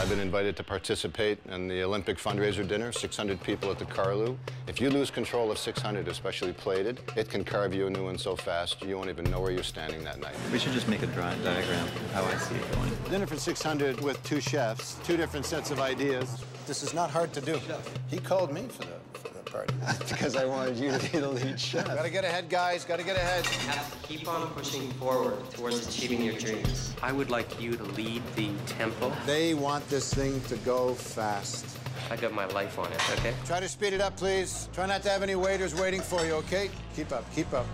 I've been invited to participate in the Olympic fundraiser dinner, 600 people at the Carlu. If you lose control of 600, especially plated, it can carve you a new one so fast you won't even know where you're standing that night. We should just make a diagram of how I see it going. Dinner for 600 with two chefs, two different sets of ideas. This is not hard to do. He called me for the party. Because I wanted you to be the lead chef. Gotta get ahead, guys. Gotta get ahead. You have to keep on pushing forward towards achieving your dreams. I would like you to lead the tempo. They want this thing to go fast. I got my life on it, okay? Try to speed it up, please. Try not to have any waiters waiting for you, okay? Keep up, keep up.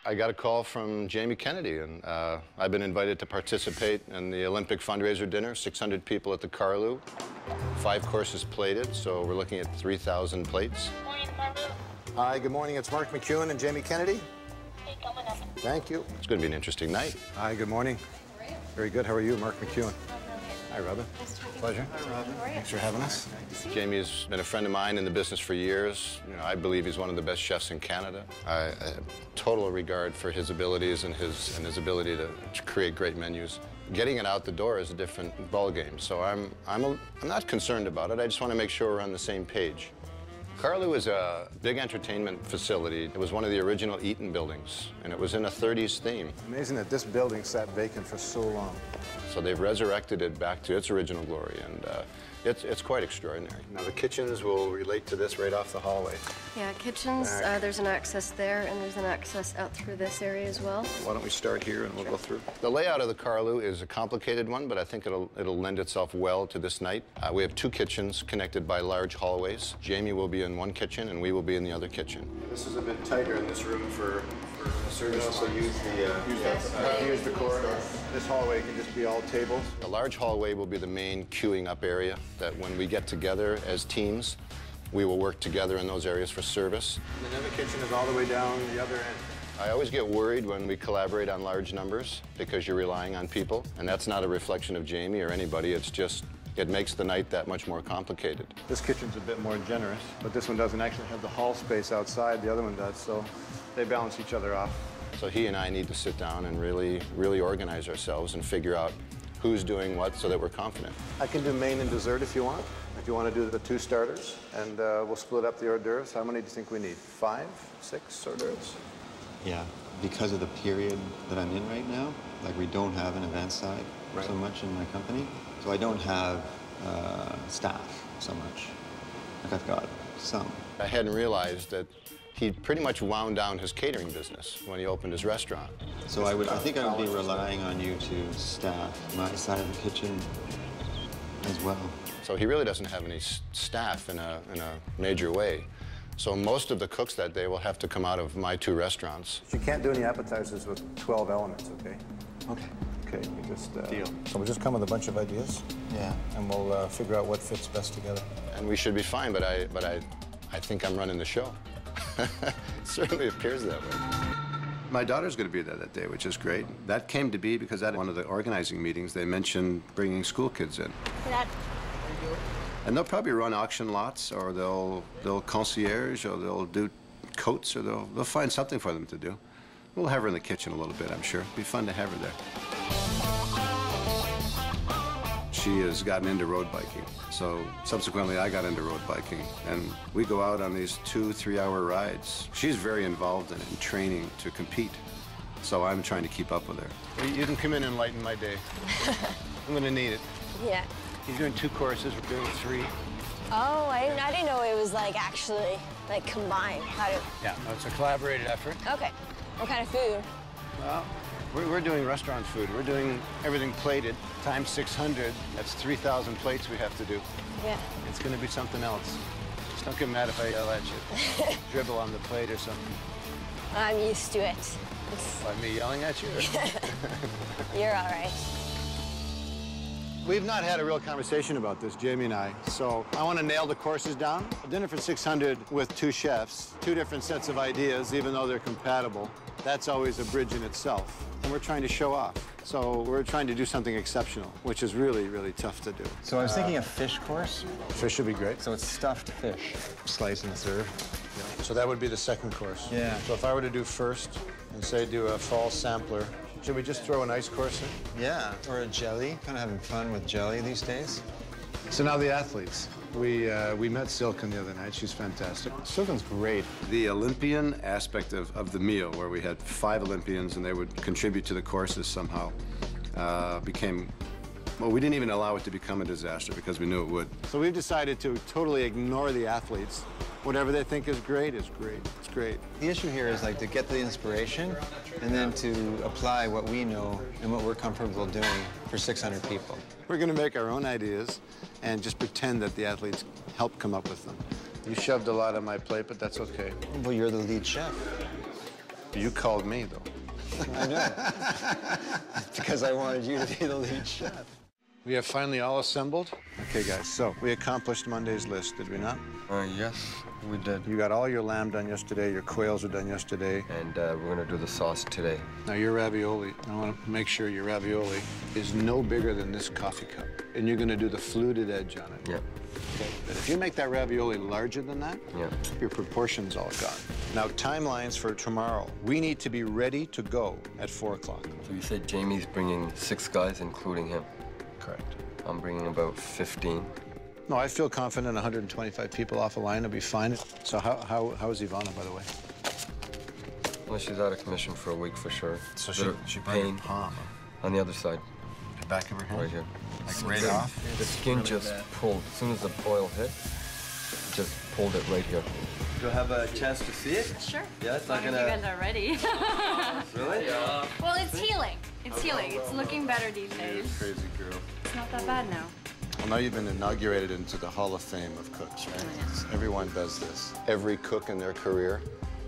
I got a call from Jamie Kennedy, and I've been invited to participate in the Olympic fundraiser dinner, 600 people at the Carlu, 5 courses plated, so we're looking at 3,000 plates. Good morning, Carlu. Hi, good morning. It's Mark McEwen and Jamie Kennedy. Hey, coming up. Thank you. It's going to be an interesting night. Hi, good morning. Very good. How are you? Mark McEwen. Hi, Robin. Pleasure. Hi, Robin. Thanks for having us. Jamie's been a friend of mine in the business for years. You know, I believe he's one of the best chefs in Canada. I have total regard for his abilities and his ability to create great menus. Getting it out the door is a different ballgame, so I'm not concerned about it. I just want to make sure we're on the same page. Carlu is a big entertainment facility. It was one of the original Eaton buildings, and it was in a 30s theme. Amazing that this building sat vacant for so long. So they've resurrected it back to its original glory, and it's quite extraordinary. Now, the kitchens will relate to this right off the hallway. Yeah, kitchens, there's an access there, and there's an access out through this area as well. Why don't we start here and we'll go through. The layout of the Carlu is a complicated one, but I think it'll lend itself well to this night. We have 2 kitchens connected by large hallways. Jamie will be in one kitchen, and we will be in the other kitchen. This is a bit tighter in this room for service. Also use the corridor. This hallway can just be all tables. The large hallway will be the main queuing up area, that when we get together as teams, we will work together in those areas for service. And then the kitchen is all the way down the other end. I always get worried when we collaborate on large numbers because you're relying on people, and that's not a reflection of Jamie or anybody. It's just, it makes the night that much more complicated. This kitchen's a bit more generous, but this one doesn't actually have the hall space outside. The other one does, so they balance each other off. So he and I need to sit down and really organize ourselves and figure out who's doing what so that we're confident. I can do main and dessert if you want. If you want to do the 2 starters, and we'll split up the hors d'oeuvres. How many do you think we need? 5, 6 hors d'oeuvres? Yeah, because of the period that I'm in right now, like we don't have an event side so much in my company. So I don't have staff so much. Like I've got some. I hadn't realized that he pretty much wound down his catering business when he opened his restaurant. So I think I would be relying on you to staff my side of the kitchen as well. So he really doesn't have any staff in a major way. So most of the cooks that day will have to come out of my 2 restaurants. You can't do any appetizers with 12 elements, okay? Okay. Okay, you just... Deal. So we'll just come with a bunch of ideas. Yeah. And we'll figure out what fits best together. And we should be fine, but I think I'm running the show. It certainly appears that way. My daughter's going to be there that day, which is great. That came to be because at one of the organizing meetings, they mentioned bringing school kids in. Dad. And they'll probably run auction lots, or they'll concierge, or they'll do coats, or they'll find something for them to do. We'll have her in the kitchen a little bit, I'm sure. It'll be fun to have her there. She has gotten into road biking, so subsequently I got into road biking, and we go out on these 2-3-hour rides. She's very involved in it, in training to compete, so I'm trying to keep up with her. You can come in and lighten my day. I'm going to need it. Yeah. He's doing 2 courses, we're doing 3. Oh, I didn't know it was actually combined. Yeah, no, it's a collaborated effort. Okay. What kind of food? Well, we're doing restaurant food. We're doing everything plated, times 600. That's 3,000 plates we have to do. Yeah. It's going to be something else. Just don't get mad if I yell at you. Dribble on the plate or something. I'm used to it. By me yelling at you? You're all right. We've not had a real conversation about this, Jamie and I, so I want to nail the courses down. A dinner for 600 with two chefs, two different sets of ideas, even though they're compatible. That's always a bridge in itself, and we're trying to show off. So we're trying to do something exceptional, which is really, really tough to do. So I was thinking a fish course. Fish would be great. So it's stuffed fish, slice and serve. So that would be the second course. Yeah. So if I were to do first and say do a fall sampler, should we just throw an ice course in? Yeah, or a jelly. Kind of having fun with jelly these days. So now the athletes. We met Silken the other night. She's fantastic. Silken's great. The Olympian aspect of the meal, where we had 5 Olympians and they would contribute to the courses somehow, became, well, we didn't even allow it to become a disaster because we knew it would. So we've decided to totally ignore the athletes. Whatever they think is great is great. It's great. The issue here is like to get the inspiration and then to apply what we know and what we're comfortable doing for 600 people. We're going to make our own ideas and just pretend that the athletes helped come up with them. You shoved a lot on my plate, but that's okay. Well, you're the lead chef. You called me, though. I know. Because I wanted you to be the lead chef. We have finally all assembled. Okay, guys, so we accomplished Monday's list, did we not? Yes, we did. You got all your lamb done yesterday, your quails are done yesterday. And we're gonna do the sauce today. Now your ravioli, I want to make sure your ravioli is no bigger than this coffee cup. And you're gonna do the fluted edge on it. Yep. Okay. But if you make that ravioli larger than that, Yep. your proportions all gone. Now, timelines for tomorrow. We need to be ready to go at 4 o'clock. So you said Jamie's bringing 6 guys, including him. Correct. I'm bringing about 15. No, I feel confident 125 people off a line will be fine. So how is Ivana, by the way? Well, she's out of commission for a week for sure. So she burned her pain palm. on the other side, The back of her hand? right here. Like right off? The skin just pulled. As soon as the oil hit, it just pulled it right here. Do I have a chance to see it? Sure. Yeah, it's As not long gonna. as you guys are ready. Really? Yeah. Well, it's healing. It's healing. It's looking better these days. Crazy girl. It's not that bad now. Well, now you've been inaugurated into the Hall of Fame of cooks, right? Everyone does this. Every cook in their career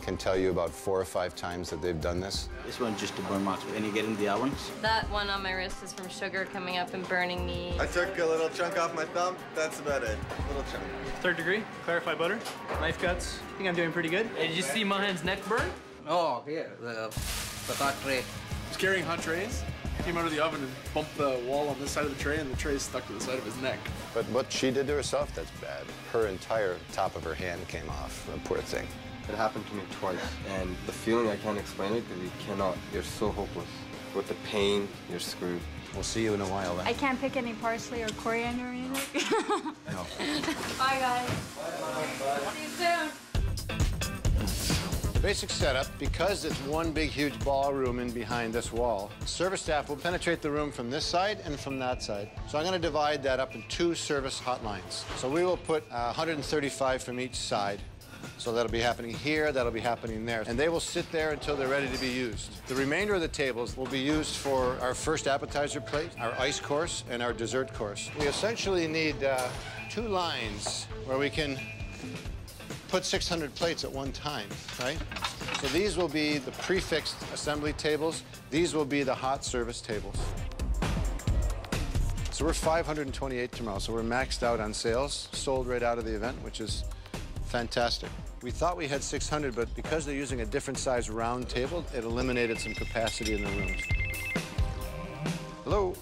can tell you about 4 or 5 times that they've done this. This one's just to burn marks. When you get in the ovens. That one on my wrist is from sugar coming up and burning me. I took a little chunk off my thumb. That's about it. Little chunk. 3rd degree, clarified butter, knife cuts. I think I'm doing pretty good. Hey, did you see Mohan's neck burn? Oh, yeah. The hot tray. He's carrying hot trays. Came out of the oven and bumped the wall on this side of the tray, and the tray stuck to the side of his neck. But what she did to herself, that's bad. Her entire top of her hand came off, the poor thing. It happened to me twice, and the feeling, I can't explain it because you cannot. You're so hopeless. With the pain, you're screwed. We'll see you in a while then. I can't pick any parsley or coriander or anything. No. Bye, guys. See you soon. Basic setup, because it's one big, huge ballroom in behind this wall, service staff will penetrate the room from this side and from that side. So I'm going to divide that up in 2 service hotlines. So we will put 135 from each side. So that'll be happening here, that'll be happening there. And they will sit there until they're ready to be used. The remainder of the tables will be used for our first appetizer plate, our ice course, and our dessert course. We essentially need 2 lines where we can put 600 plates at one time, right? So these will be the prefixed assembly tables. These will be the hot service tables. So we're 528 tomorrow, so we're maxed out on sales, sold right out of the event, which is fantastic. We thought we had 600, but because they're using a different size round table, it eliminated some capacity in the rooms. Hello.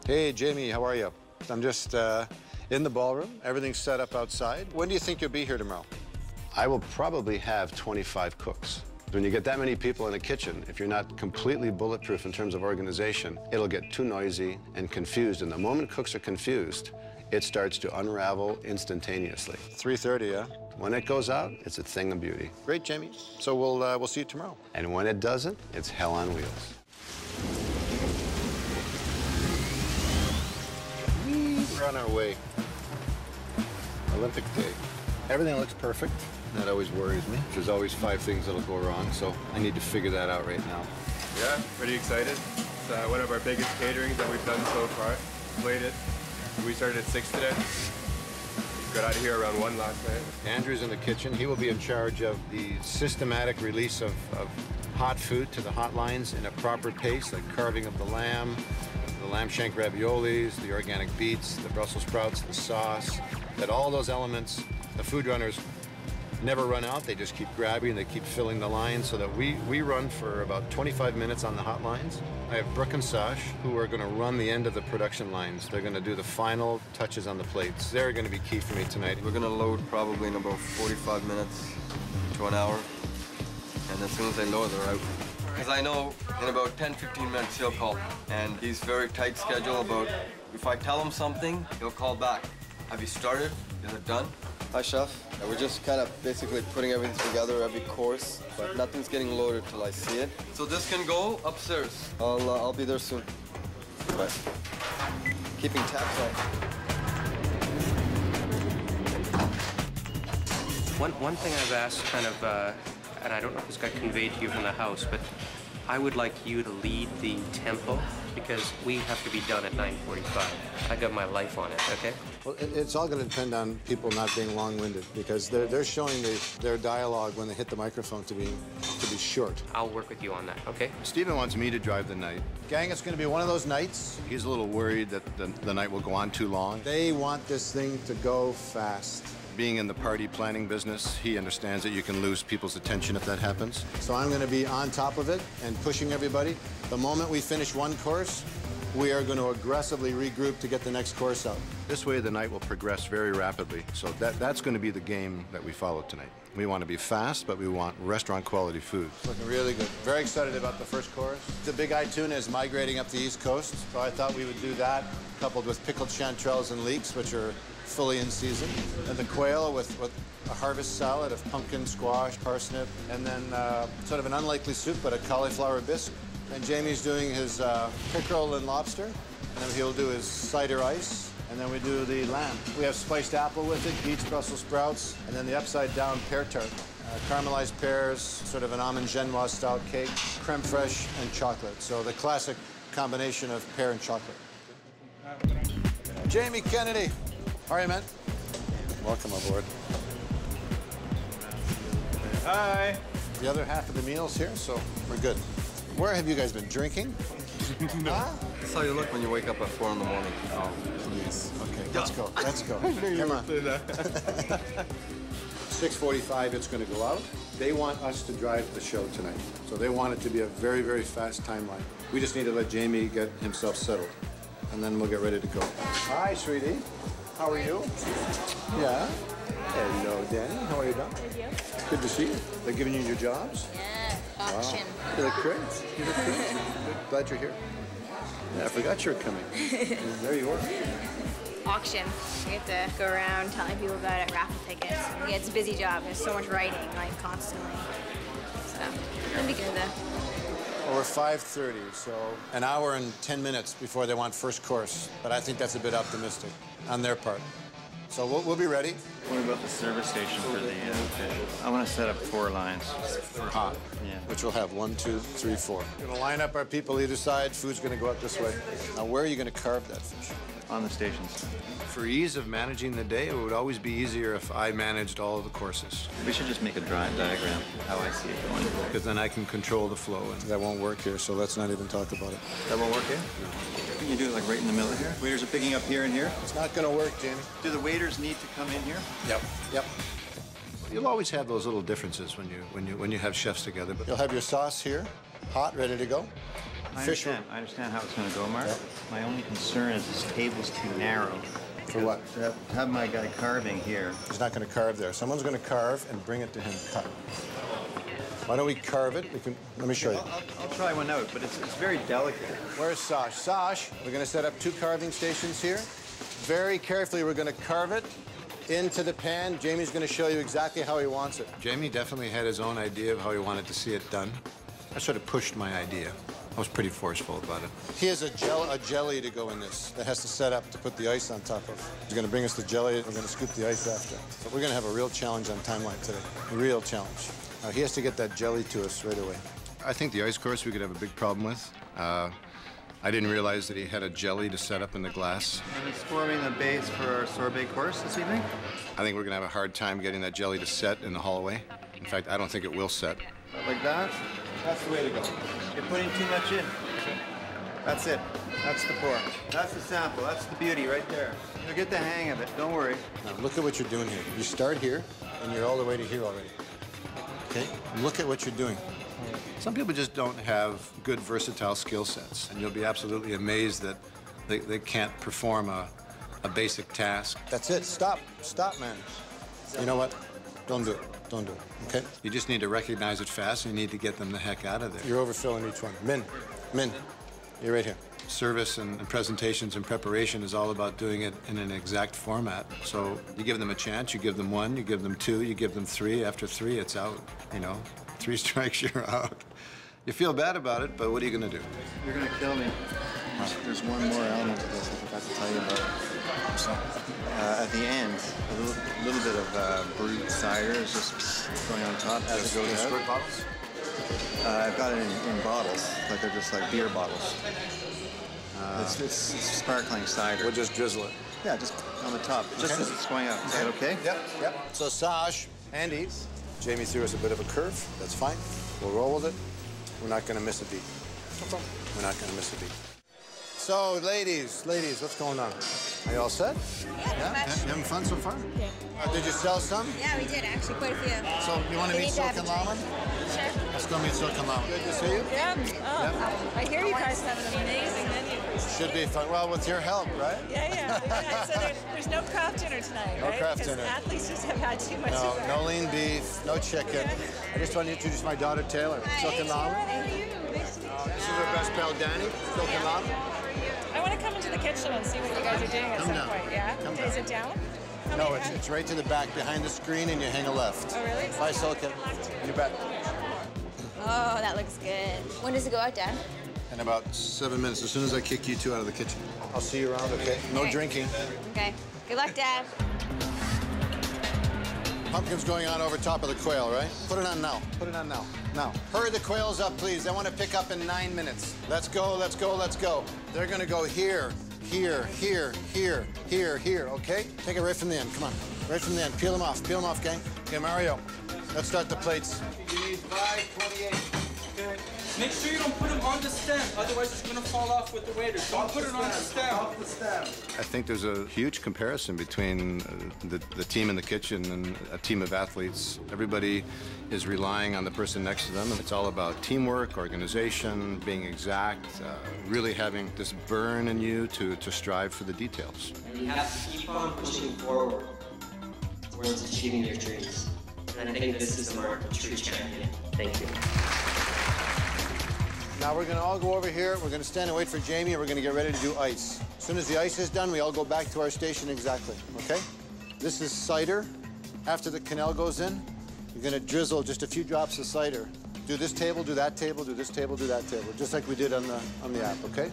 Hey, Jamie, how are you? I'm just in the ballroom. Everything's set up outside. When do you think you'll be here tomorrow? I will probably have 25 cooks. When you get that many people in a kitchen, if you're not completely bulletproof in terms of organization, it'll get too noisy and confused. And the moment cooks are confused, it starts to unravel instantaneously. 3:30, yeah? When it goes out, it's a thing of beauty. Great, Jamie. So we'll see you tomorrow. And when it doesn't, it's hell on wheels. We're on our way. Olympic Day. Everything looks perfect. That always worries me. There's always 5 things that'll go wrong, so I need to figure that out right now. Yeah, pretty excited. It's one of our biggest caterings that we've done so far. Played it. We started at 6 today. Got out of here around 1 last night. Andrew's in the kitchen. He will be in charge of the systematic release of hot food to the hot lines in a proper pace, like carving of the lamb, the lamb shank raviolis, the organic beets, the Brussels sprouts, the sauce, that all those elements, the food runners never run out. They just keep grabbing, they keep filling the line, so that we run for about 25 minutes on the hot lines. I have Brooke and Sash, who are going to run the end of the production lines. They're going to do the final touches on the plates. They're going to be key for me tonight. We're going to load probably in about 45 minutes to an hour. And as soon as they load, they're out. Because I know in about 10-15 minutes he'll call. And he's very tight schedule about, if I tell him something, he'll call back. Have you started? Is it done? Hi, Chef. We're just kind of basically putting everything together, every course, but nothing's getting loaded till I see it. So this can go upstairs. I'll be there soon. Bye. Keeping tabs on. One thing I've asked kind of, and I don't know if this got conveyed to you from the house, but I would like you to lead the tempo because we have to be done at 9:45. I got my life on it, okay? Well, it's all going to depend on people not being long-winded because they're showing their dialogue when they hit the microphone to be short. I'll work with you on that, okay? Stephen wants me to drive the night. Gang, it's going to be one of those nights. He's a little worried that the night will go on too long. They want this thing to go fast. Being in the party planning business, he understands that you can lose people's attention if that happens. So I'm going to be on top of it and pushing everybody. The moment we finish one course, we are going to aggressively regroup to get the next course out. This way the night will progress very rapidly. So that's going to be the game that we follow tonight. We want to be fast, but we want restaurant quality food. Looking really good. Very excited about the first course. The big-eyed tuna is migrating up the East Coast, so I thought we would do that, coupled with pickled chanterelles and leeks, which are fully in season. And the quail with a harvest salad of pumpkin, squash, parsnip, and then sort of an unlikely soup, but a cauliflower bisque. And Jamie's doing his pickerel and lobster, and then he'll do his cider ice, and then we do the lamb. We have spiced apple with it, beets, Brussels sprouts, and then the upside-down pear tart. Caramelized pears, sort of an almond genoise style cake, creme fraiche, and chocolate. So the classic combination of pear and chocolate. Jamie Kennedy. How are you, man? Welcome aboard. Hi. The other half of the meal's here, so we're good. Where have you guys been drinking? No. That's how you look when you wake up at 4 in the morning. Oh, please. Okay, let's go. Let's go. Come on. 6:45, it's going to go out. They want us to drive the show tonight, so they want it to be a very, very fast timeline. We just need to let Jamie get himself settled, and then we'll get ready to go. Hi, sweetie. How are you? Yeah. Hello, Danny. How are you, Doc? Good to see you. They're giving you your jobs? Yeah, auction. Wow. You look great. You look great. Glad you're here. Yeah, I forgot you were coming. There you are. Auction. We have to go around telling people about it, raffle tickets. Yeah, it's a busy job. There's so much writing, like, constantly. So, it'll be good, though. Well, we're 5:30, so an hour and 10 minutes before they want first course. But I think that's a bit optimistic on their part. So we'll be ready. What about the service station for the fish? I want to set up 4 lines. For hot. Yeah. Which will have 1, 2, 3, 4. We're gonna line up our people either side. Food's gonna go up this way. Now, where are you gonna carve that fish? On the stations. For ease of managing the day, it would always be easier if I managed all of the courses. We should just make a drawing diagram, how I see it going. Because then I can control the flow, and that won't work here, so let's not even talk about it. That won't work here? No. Can you do it like right in the middle here? Waiters are picking up here and here? It's not gonna work, Jamie. Do the waiters need to come in here? Yep. Yep. You'll always have those little differences when you have chefs together. But you'll have your sauce here, hot, ready to go. I understand how it's going to go, Mark. Yep. My only concern is this table's too narrow. For what? To have my guy carving here. He's not going to carve there. Someone's going to carve and bring it to him cut. Why don't we carve it? Let me show you. I'll try one out, but it's very delicate. Where's Sash? Sash, we're going to set up 2 carving stations here. Very carefully, we're going to carve it into the pan. Jamie's going to show you exactly how he wants it. Jamie definitely had his own idea of how he wanted to see it done. I sort of pushed my idea. I was pretty forceful about it. He has a jelly to go in this that has to set up to put the ice on top of. He's going to bring us the jelly. We're going to scoop the ice after. So we're going to have a real challenge on timeline today. A real challenge. He has to get that jelly to us right away. I think the ice course we could have a big problem with. I didn't realize that he had a jelly to set up in the glass. And it's forming the base for our sorbet course this evening? I think we're going to have a hard time getting that jelly to set in the hallway. In fact, I don't think it will set. Like that? That's the way to go. You're putting too much in. That's it. That's the pour. That's the sample. That's the beauty right there. You'll get the hang of it. Don't worry. Now, look at what you're doing here. You start here, and you're all the way to here already. Okay? Look at what you're doing. Some people just don't have good, versatile skill sets, and you'll be absolutely amazed that they can't perform a basic task. That's it. Stop. Stop, man. You know what? Don't do it. Don't do it, okay? You just need to recognize it fast, and you need to get them the heck out of there. You're overfilling each one. Min, you're right here. Service and presentations and preparation is all about doing it in an exact format. So you give them a chance, you give them one, you give them two, you give them three. After three, it's out, you know? 3 strikes, you're out. You feel bad about it, but what are you gonna do? You're gonna kill me. There's one more element to this I forgot to tell you about. So, at the end, a little bit of brewed cider is just going on top as it goes out. Squirt bottles? I've got it in bottles, like they're just like beer bottles. It's sparkling cider. We'll just drizzle it. Yeah, just on the top, just as it's going out. Is that okay? Yep. So Saj, Andy, Jamie threw us a bit of a curve. That's fine. We'll roll with it. We're not going to miss a beat. We're not going to miss a beat. So, ladies, what's going on? Are you all set? Yeah? You having fun so far? Yeah. Did you sell some? Yeah, we did, actually, quite a few. So, you want to meet Silk and Lama? Sure. Let's go meet Silk and Lama. Good to see you. Yeah. I hear you guys have an amazing menu. Should be fun. Well, with your help, right? Yeah. So there's no craft dinner tonight, right? No craft dinner. Because athletes just have had too much No, of that. no lean beef, no chicken. I just want to introduce my daughter, Taylor. Silk and Lama. How are you? Nice to meet you. This is our best pal, Danny. Silk and Lama. I want to come into the kitchen and see what you guys are doing at some point, yeah? Is it down? No, it's right to the back behind the screen and you hang a left. Oh, really? Bye, Silke. You bet. Oh, that looks good. When does it go out, Dad? In about 7 minutes, as soon as I kick you two out of the kitchen. I'll see you around, okay? No Okay. drinking. Okay. Good luck, Dad. Pumpkin's going on over top of the quail, right? Put it on now. Put it on now. Now. Hurry the quails up, please. I want to pick up in 9 minutes. Let's go, let's go, let's go. They're going to go here, here, here, here, here, here, okay? Take it right from the end. Come on. Right from the end. Peel them off, gang. Okay, Mario, let's start the plates. You need 528. Okay. Make sure you don't put them on the stem, otherwise it's gonna fall off with the waiters. Don't put it on the stem. Off the stem. I think there's a huge comparison between the team in the kitchen and a team of athletes. Everybody is relying on the person next to them, and it's all about teamwork, organization, being exact, really having this burn in you to strive for the details. And you have to keep on pushing forward towards achieving your dreams. And I think this is the mark of a true champion. Thank you. Now we're going to all go over here. We're going to stand and wait for Jamie, and we're going to get ready to do ice. As soon as the ice is done, we all go back to our station exactly, okay? This is cider. After the quenelle goes in, you're going to drizzle just a few drops of cider. Do this table, do that table, do this table, do that table, just like we did on the app, okay?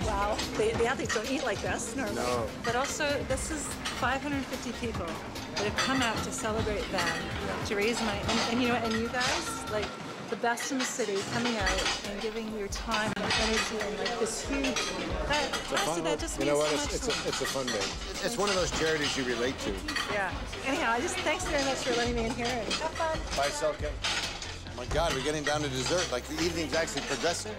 Wow, the athletes don't eat like this normally. No. But also, this is 550 people that have come out to celebrate them, to raise money. And you know, and you guys, like, the best in the city, coming out and giving your time and energy and like this huge, that just means so much to me. It's a fun day. It's one of those charities you relate to. Yeah. Anyhow, thanks very much for letting me in here and have fun. Bye, Silke. Oh my God, we're getting down to dessert. Like the evening's actually progressing.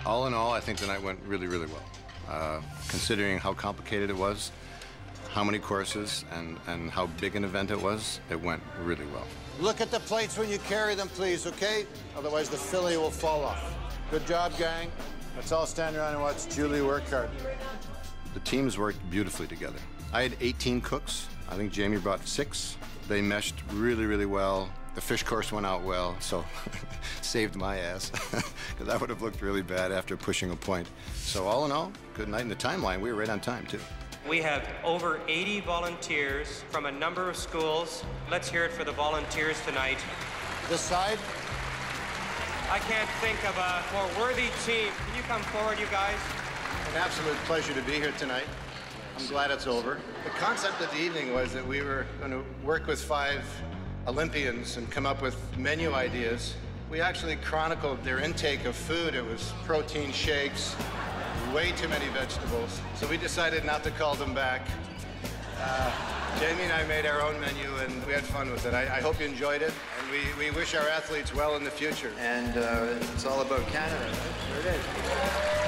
All in all, I think the night went really, really well. Considering how complicated it was, how many courses, and how big an event it went really well. Look at the plates when you carry them, please, okay? Otherwise, the fillet will fall off. Good job, gang. Let's all stand around and watch Julie work hard. The teams worked beautifully together. I had 18 cooks. I think Jamie brought 6. They meshed really, really well. The fish course went out well, so saved my ass, because that would have looked really bad after pushing a point. So all in all, good night. In the timeline, we were right on time, too. We have over 80 volunteers from a number of schools. Let's hear it for the volunteers tonight. This side? I can't think of a more worthy team. Can you come forward, you guys? An absolute pleasure to be here tonight. I'm glad it's over. The concept of the evening was that we were going to work with 5 Olympians and come up with menu ideas. We actually chronicled their intake of food. It was protein shakes, way too many vegetables. So we decided not to call them back. Jamie and I made our own menu, and we had fun with it. I hope you enjoyed it, and we wish our athletes well in the future. And it's all about Canada, right? There it is.